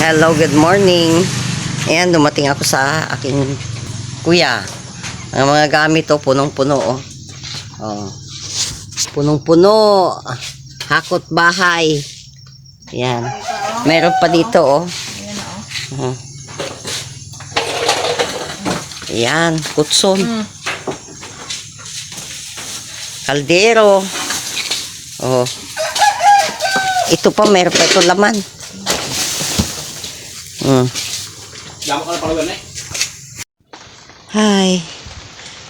Hello, good morning. Ayan, dumating ako sa aking kuya. Ang mga gamit to, punong-puno. Oh. Punong-puno. Hakot bahay. Ayan. Meron pa dito, oh. Ayan, kutson. Kaldero. Oh. Ito pa, meron pa ito laman. Hi.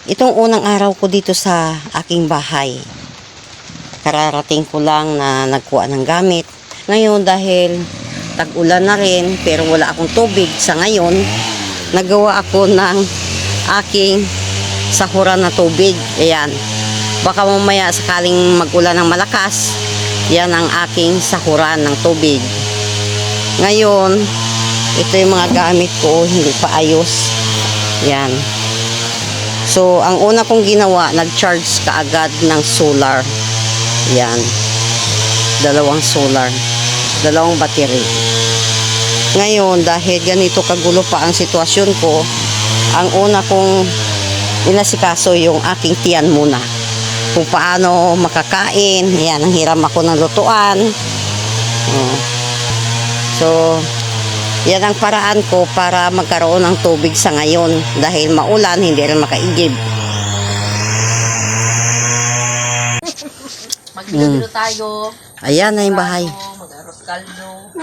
Itong unang araw ko dito sa aking bahay. Kararating ko lang na nagkuha ng gamit. Ngayon dahil tag-ulan na rin pero wala akong tubig sa ngayon, nagawa ako ng aking sahuran na tubig. Ayan. Baka mamaya sakaling mag-ulan ng malakas, yan ang aking sahuran ng tubig. Ngayon, ito yung mga gamit ko, hindi pa ayos. Yan. So, ang una kong ginawa, nag-charge kaagad ng solar. Yan. Dalawang solar. Dalawang battery. Ngayon, dahil ganito kagulo pa ang sitwasyon ko, ang una kong inasikaso yung aking tiyan muna. Kung paano makakain. Yan, ang hiram ako ng lutuan. So, yan ang paraan ko para magkaroon ng tubig sa ngayon. Dahil maulan, hindi rin makaigib. Magluluto tayo. Ayan na yung bahay. Mag-aros kaldo.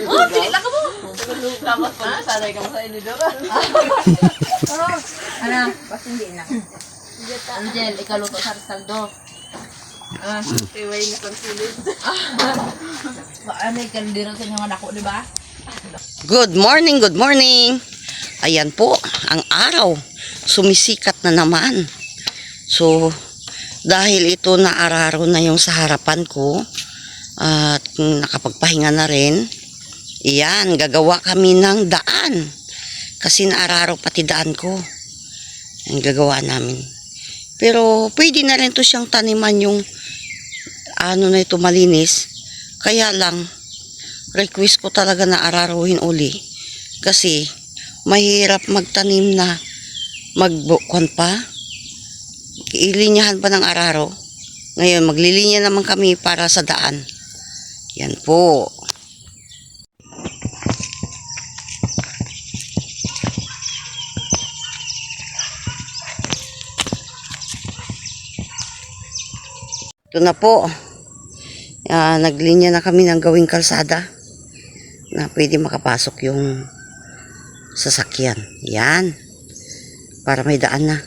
Oh, pinila ka mo. Tapos pa, sanay ka mo sa inidor. Ano? Basta hindi na. Angel, ikaw luto sa aros kaldo. Iway ni Consulid. Ano yung kaldero sa inyong anak ko, di ba? Good morning, good morning. Ayan po, ang araw. Sumisikat na naman. So, dahil ito na araro na yung sa harapan ko, at nakapagpahinga na rin, iyan, gagawa kami ng daan. Kasi naararo pati daan ko. Ang gagawa namin. Pero, pwede na rin to siyang taniman yung ano na ito malinis. Kaya lang, request ko talaga na araruhin uli. Kasi, mahirap magtanim na magbukwan pa. Ilinyahan pa ng araro. Ngayon, maglilinya naman kami para sa daan. Yan po. Ito na po. Naglinya na kami ng gawing kalsada na pwede makapasok yung sasakyan. Yan. Para may daan na.